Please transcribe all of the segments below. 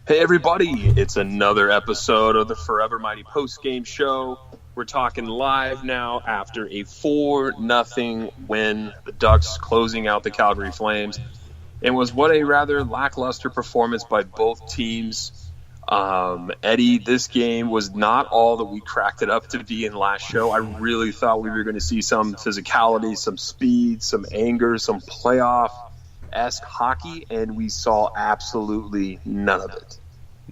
Hey everybody, it's another episode of the Forever Mighty post-game show. We're talking live now after a 4-0 win. The Ducks closing out the Calgary Flames. It was what a rather lackluster performance by both teams. Eddie, this game was not all that we cracked it up to be in last show. I really thought we were going to see some physicality, some speed, some anger, some playoff-esque hockey, and we saw absolutely none of it.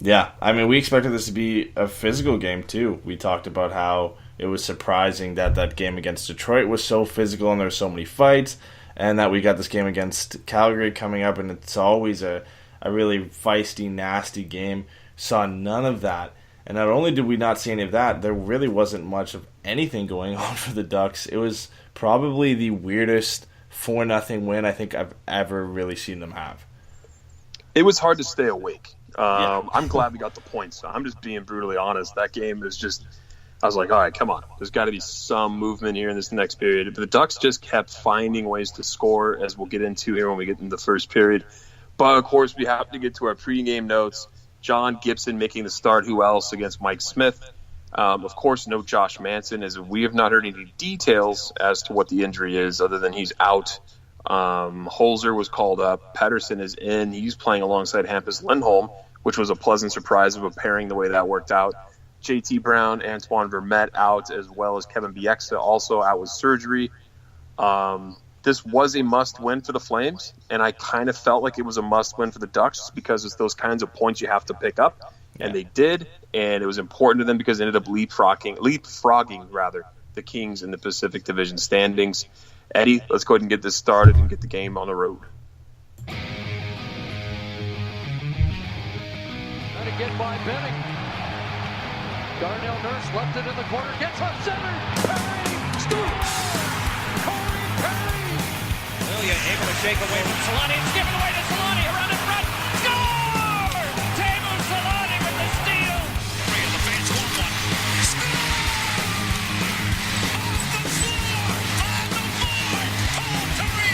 Yeah, I mean, we expected this to be a physical game, too. We talked about how it was surprising that game against Detroit was so physical and there were so many fights, and that we got this game against Calgary coming up, and it's always a really feisty, nasty game. Saw none of that. And not only did we not see any of that, there really wasn't much of anything going on for the Ducks. It was probably the weirdest 4-0 win I think I've ever really seen them have. It was hard to stay awake. I'm glad we got the points. I'm just being brutally honest. That game is just, I was like, all right, come on. There's got to be some movement here in this next period. But the Ducks just kept finding ways to score, as we'll get into here when we get into the first period. But, of course, we have to get to our pregame notes. John Gibson making the start. Who else against Mike Smith? Of course, no Josh Manson, as we have not heard any details as to what the injury is other than he's out. Holzer was called up. Pettersson is in. He's playing alongside Hampus Lindholm, which was a pleasant surprise of a pairing the way that worked out. JT Brown, Antoine Vermette out, as well as Kevin Bieksa also out with surgery. This was a must-win for the Flames, and I kind of felt like it was a must-win for the Ducks because it's those kinds of points you have to pick up, and they did, and it was important to them because they ended up leapfrogging the Kings in the Pacific Division standings. Eddie, let's go ahead and get this started and get the game on the road. Again by Benning. Darnell Nurse left it in the corner, gets up center. Perry scores! Corey Perry! Ilya able to shake away from Solani. It's given away to Solani. Around in front. Score! Teemu Solani with the steal. And the fans want one. Score! Off the floor! Paul Campbell!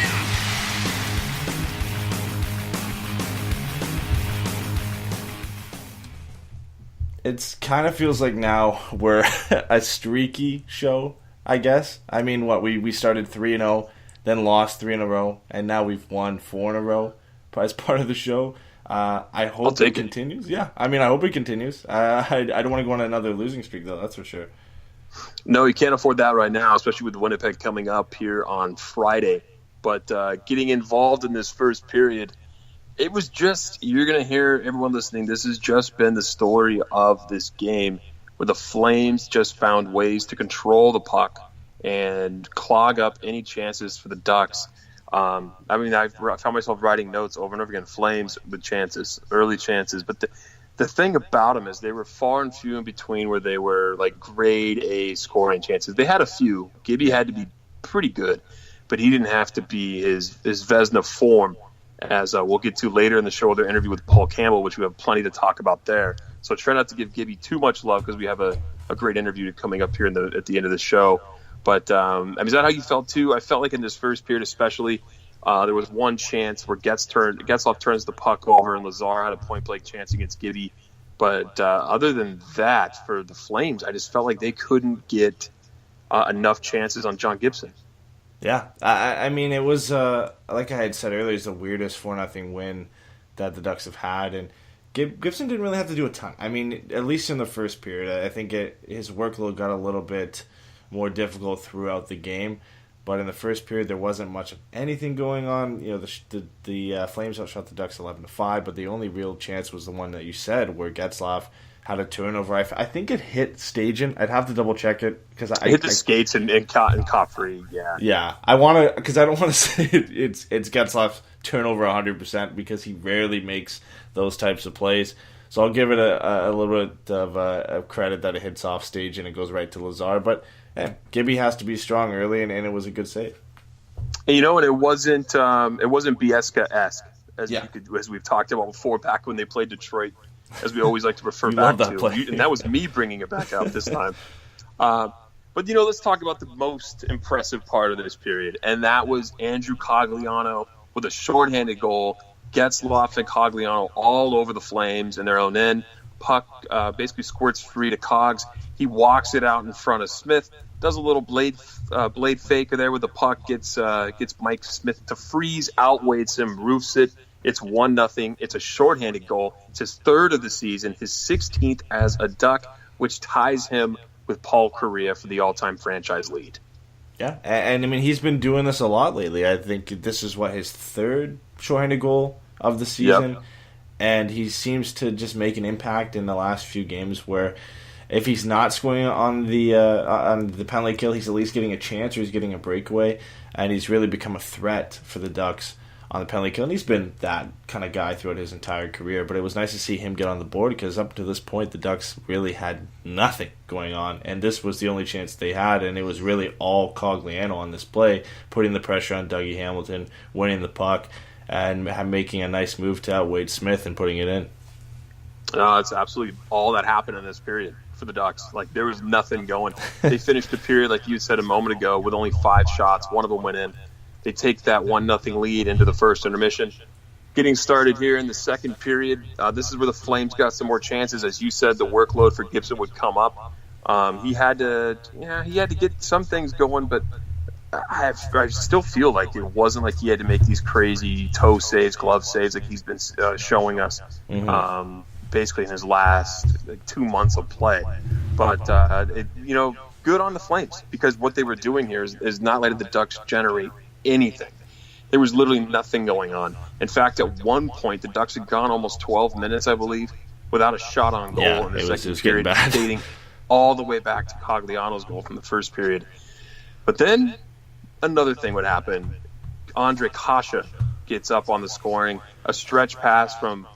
It kind of feels like now we're a streaky show, I guess. I mean, we started 3-0, then lost 3 in a row, and now we've won 4 in a row as part of the show. I hope it continues. Yeah, I mean, I hope it continues. I don't want to go on another losing streak, though, that's for sure. No, you can't afford that right now, especially with Winnipeg coming up here on Friday. But getting involved in this first period, it was just, you're going to hear everyone listening, this has just been the story of this game where the Flames just found ways to control the puck and clog up any chances for the Ducks. I found myself writing notes over and over again, Flames with chances, early chances. But the thing about them is they were far and few in between where they were like grade A scoring chances. They had a few. Gibby had to be pretty good, but he didn't have to be his Vezina form, as we'll get to later in the show with their interview with Paul Campbell, which we have plenty to talk about there. So try not to give Gibby too much love because we have a great interview coming up here at the end of the show. But is that how you felt too? I felt like in this first period especially, there was one chance where Getzlaf turns the puck over and Lazar had a point-blank chance against Gibby. But other than that, for the Flames, I just felt like they couldn't get enough chances on John Gibson. Yeah, I mean, it was, like I had said earlier, it's the weirdest 4-0 win that the Ducks have had, and Gibson didn't really have to do a ton. I mean, at least in the first period, I think his workload got a little bit more difficult throughout the game, but in the first period, there wasn't much of anything going on. You know, the Flames outshot the Ducks 11-5, but the only real chance was the one that you said, where Getzlaf had a turnover. I think it hit Stajan. I'd have to double check it because I hit the skates and caught free. Yeah. Yeah, I want to, because I don't want to say it's Getzlaf's turnover 100% because he rarely makes those types of plays. So I'll give it a little bit of credit that it hits off stage and it goes right to Lazar. But Gibby has to be strong early, and it was a good save. And and it wasn't Bieksa-esque as we've talked about before back when they played Detroit, as we always like to refer back to. And that was me bringing it back up this time. But, let's talk about the most impressive part of this period, and that was Andrew Cogliano with a shorthanded goal, Getzlaf and Cogliano all over the Flames in their own end. Puck basically squirts free to Cogs. He walks it out in front of Smith. Does a little blade faker there with the puck. Gets Mike Smith to freeze, outweights him, roofs it. It's 1-0. It's a shorthanded goal. It's his third of the season, his 16th as a Duck, which ties him with Paul Kariya for the all-time franchise lead. Yeah, and I mean, he's been doing this a lot lately. I think this is, his third shorthanded goal of the season. Yep. And he seems to just make an impact in the last few games where if he's not scoring on the penalty kill, he's at least getting a chance or he's getting a breakaway. And he's really become a threat for the Ducks on the penalty kill. And he's been that kind of guy throughout his entire career. But it was nice to see him get on the board because up to this point, the Ducks really had nothing going on. And this was the only chance they had. And it was really all Cogliano on this play, putting the pressure on Dougie Hamilton, winning the puck, and making a nice move to outweigh Smith and putting it in. It's absolutely all that happened in this period for the Ducks. Like, there was nothing going. They finished the period, like you said a moment ago, with only 5 shots. One of them went in. They take that 1-0 lead into the first intermission. Getting started here in the second period, this is where the Flames got some more chances. As you said, the workload for Gibson would come up. He had to get some things going, but I still feel like it wasn't like he had to make these crazy toe saves, glove saves like he's been showing us basically in his last 2 months of play. But, good on the Flames because what they were doing here is not letting the Ducks generate anything. There was literally nothing going on. In fact, at one point, the Ducks had gone almost 12 minutes, I believe, without a shot on goal in the second period, dating all the way back to Cogliano's goal from the first period. But then another thing would happen. Andre Kasha gets up on the scoring. A stretch pass from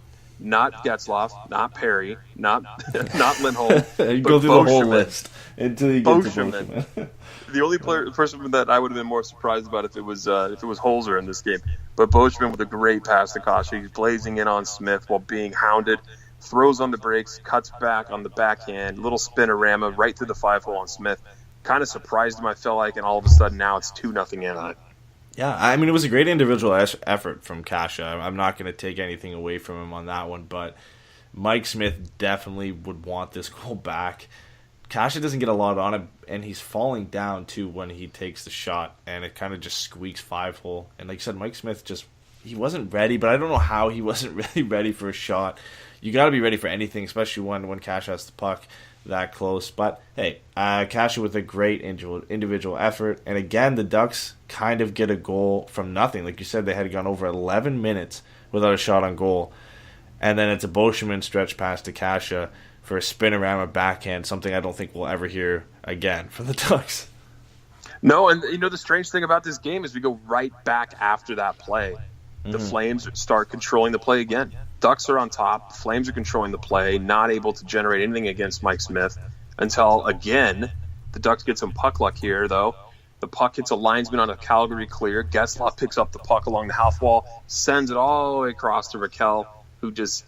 not Getzlaf, not Perry, not Lindholm. You go through the whole list until you get to Boschman. The only person that I would have been more surprised about if it was Holzer in this game. But Boschman with a great pass to Kasha. He's blazing in on Smith while being hounded. Throws on the brakes, cuts back on the backhand, little spinorama right through the 5-hole on Smith. Kind of surprised him, I felt like, and all of a sudden now it's 2-0 Anaheim. Yeah, I mean, it was a great individual effort from Kasha. I'm not going to take anything away from him on that one, but Mike Smith definitely would want this goal back. Kasha doesn't get a lot on it, and he's falling down, too, when he takes the shot, and it kind of just squeaks 5-hole. And like you said, Mike Smith he wasn't ready, but I don't know how he wasn't really ready for a shot. You got to be ready for anything, especially when Kasha has the puck that close. But hey, Kasha with a great individual effort, and again the Ducks kind of get a goal from nothing. Like you said, they had gone over 11 minutes without a shot on goal, and then it's a Boschman stretch pass to Kasha for a spinorama backhand, something I don't think we'll ever hear again from the Ducks. No, and the strange thing about this game is we go right back after that play. The Flames start controlling the play again. Ducks are on top. Flames are controlling the play, not able to generate anything against Mike Smith until, again, the Ducks get some puck luck here, though. The puck hits a linesman on a Calgary clear. Getzlaf picks up the puck along the half wall, sends it all the way across to Raquel, who just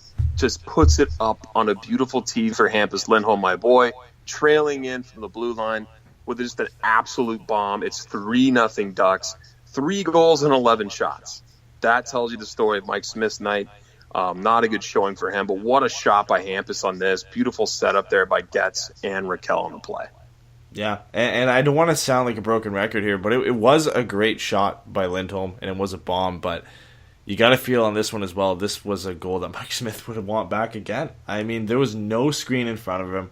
puts it up on a beautiful tee for Hampus Lindholm, my boy, trailing in from the blue line with just an absolute bomb. It's 3-0 Ducks. 3 goals and 11 shots. That tells you the story of Mike Smith's night. Not a good showing for him, but what a shot by Hampus on this. Beautiful setup there by Getz and Raquel on the play. Yeah, and I don't want to sound like a broken record here, but it was a great shot by Lindholm, and it was a bomb, but you got to feel on this one as well, this was a goal that Mike Smith would want back again. I mean, there was no screen in front of him.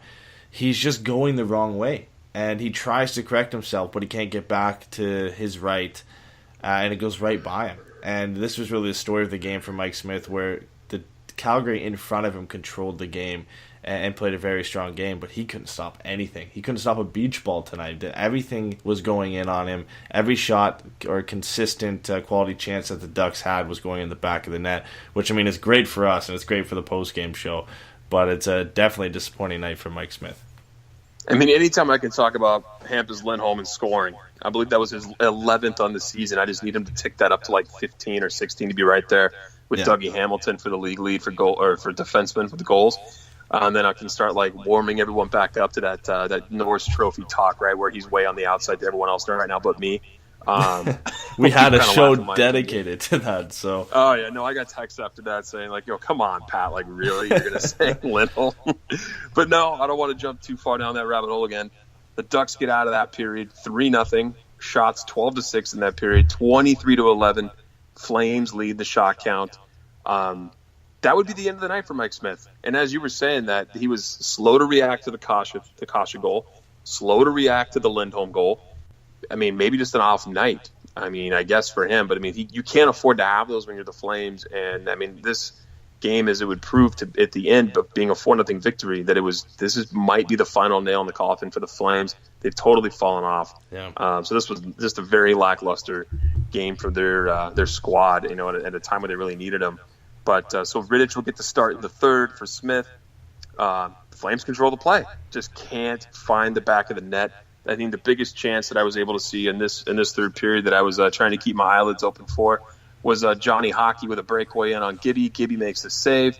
He's just going the wrong way, and he tries to correct himself, but he can't get back to his right, and it goes right by him. And this was really the story of the game for Mike Smith, where the Calgary in front of him controlled the game and played a very strong game, but he couldn't stop anything. He couldn't stop a beach ball tonight. Everything was going in on him. Every shot or consistent quality chance that the Ducks had was going in the back of the net, which, I mean, is great for us and it's great for the post-game show, but it's definitely a disappointing night for Mike Smith. I mean, anytime I can talk about Hampus Lindholm and scoring, I believe that was his 11th on the season. I just need him to tick that up to like 15 or 16 to be right there with Dougie Hamilton for the league lead for goal or for defenseman for the goals. And then I can start like warming everyone back up to that Norris Trophy talk, right, where he's way on the outside to everyone else right now but me. We had a show dedicated to that. So. Oh yeah, no, I got texts after that saying like, "Yo, come on, Pat, like really, you're gonna say Lindholm?" But no, I don't want to jump too far down that rabbit hole again. The Ducks get out of that period 3-0. Shots 12-6 in that period, 23-11. Flames lead the shot count. That would be the end of the night for Mike Smith. And as you were saying, that he was slow to react to the Kasha goal, slow to react to the Lindholm goal. I mean, maybe just an off night. I mean, I guess for him, but I mean, you can't afford to have those when you're the Flames. And I mean, this game, as it would prove to at the end, but being a 4-0 victory, that might be the final nail in the coffin for the Flames. They've totally fallen off. Yeah. So this was just a very lackluster game for their squad. At a time where they really needed them. But so Rittich will get to start in the third for Smith. The Flames control the play. Just can't find the back of the net. I think the biggest chance that I was able to see in this third period that I was trying to keep my eyelids open for was Johnny Hockey with a breakaway in on Gibby. Gibby makes the save.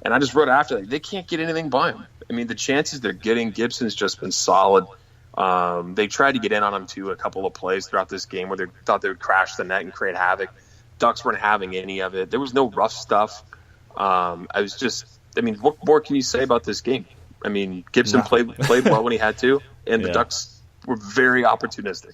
And I just wrote after that, they can't get anything by him. I mean, the chances they're getting, Gibson's just been solid. They tried to get in on him, too, a couple of plays throughout this game where they thought they would crash the net and create havoc. Ducks weren't having any of it. There was no rough stuff. What more can you say about this game? I mean, Gibson played well when he had to, and the Ducks were very opportunistic.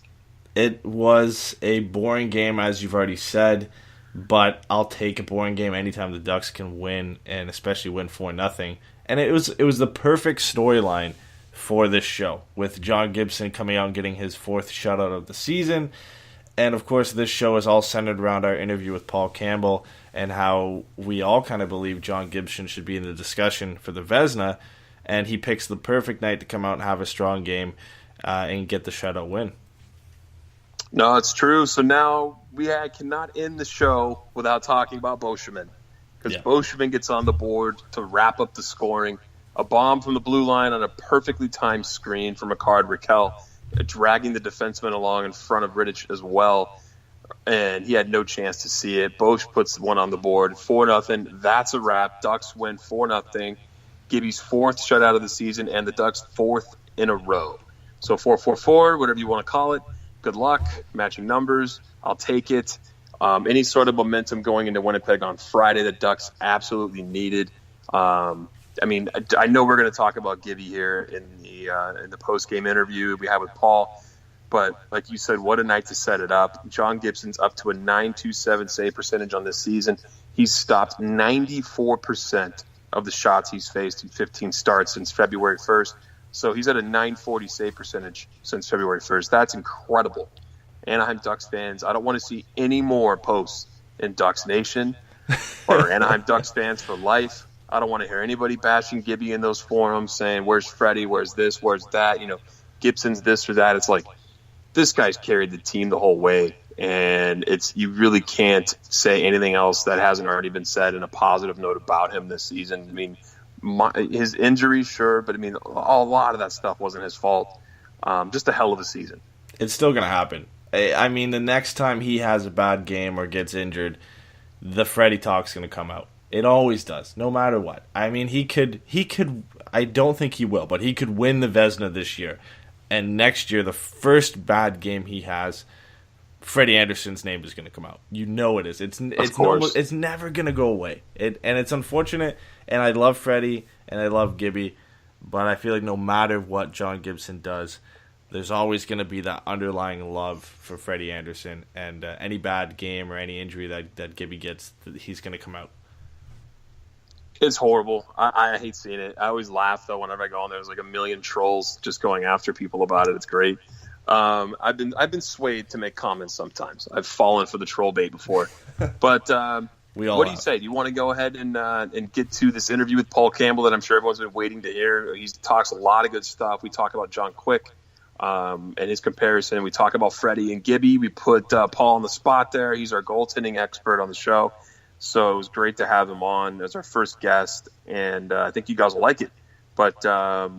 It was a boring game, as you've already said, but I'll take a boring game anytime the Ducks can win, and especially win 4-0. And it was the perfect storyline for this show, with John Gibson coming out and getting his 4th shutout of the season. And, of course, this show is all centered around our interview with Paul Campbell and how we all kind of believe John Gibson should be in the discussion for the Vezina, and he picks the perfect night to come out and have a strong game and get the shutout win. No, it's true. So now I cannot end the show without talking about Beauchemin, because Beauchemin gets on the board to wrap up the scoring. A bomb from the blue line on a perfectly timed screen from Rickard Rakell, dragging the defenseman along in front of Rittich as well, and he had no chance to see it. Bosch puts one on the board, 4-0. That's a wrap. Ducks win 4-0. Gibby's 4th shutout of the season, and the Ducks' 4th in a row. So 4-4-4, whatever you want to call it. Good luck, matching numbers. I'll take it. Any sort of momentum going into Winnipeg on Friday, the Ducks absolutely needed. I know we're going to talk about Gibby here in the post-game interview we had with Paul, but like you said, what a night to set it up. John Gibson's up to a .927 save percentage on this season. He's stopped 94% of the shots he's faced in 15 starts since February 1st. So he's at a .940 save percentage since February 1st. That's incredible. Anaheim Ducks fans, I don't want to see any more posts in Ducks Nation or Anaheim Ducks fans for life. I don't want to hear anybody bashing Gibby in those forums saying, where's Freddie, where's this, where's that, Gibson's this or that. It's like, this guy's carried the team the whole way, and you really can't say anything else that hasn't already been said in a positive note about him this season. I mean, his injuries, sure, but I mean, a lot of that stuff wasn't his fault. Just a hell of a season. It's still going to happen. I mean, the next time he has a bad game or gets injured, the Freddie talk's going to come out. It always does, no matter what. I mean, he could. I don't think he will, but he could win the Vezina this year. And next year, the first bad game he has, Freddie Anderson's name is going to come out. You know it is. It's never going to go away. And it's unfortunate. And I love Freddie and I love Gibby, but I feel like no matter what John Gibson does, there's always going to be that underlying love for Freddie Anderson. And any bad game or any injury that Gibby gets, he's going to come out. It's horrible. I hate seeing it. I always laugh, though, whenever I go on there. There's like a million trolls just going after people about it. It's great. I've been swayed to make comments sometimes. I've fallen for the troll bait before. But what do you say? Do you want to go ahead and get to this interview with Paul Campbell that I'm sure everyone's been waiting to hear? He talks a lot of good stuff. We talk about John Quick and his comparison. We talk about Freddie and Gibby. We put Paul on the spot there. He's our goaltending expert on the show. So it was great to have him on as our first guest, and I think you guys will like it. But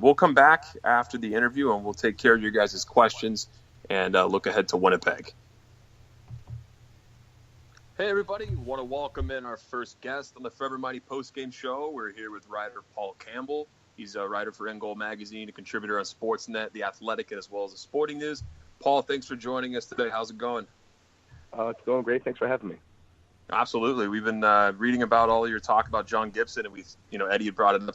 we'll come back after the interview, and we'll take care of your guys' questions and look ahead to Winnipeg. Hey, everybody. Want to welcome in our first guest on the Forever Mighty postgame show. We're here with writer Paul Campbell. He's a writer for InGoal Magazine, a contributor on Sportsnet, The Athletic, as well as the Sporting News. Paul, thanks for joining us today. How's it going? It's going great. Thanks for having me. Absolutely. We've been reading about all your talk about John Gibson, and Eddie had brought it up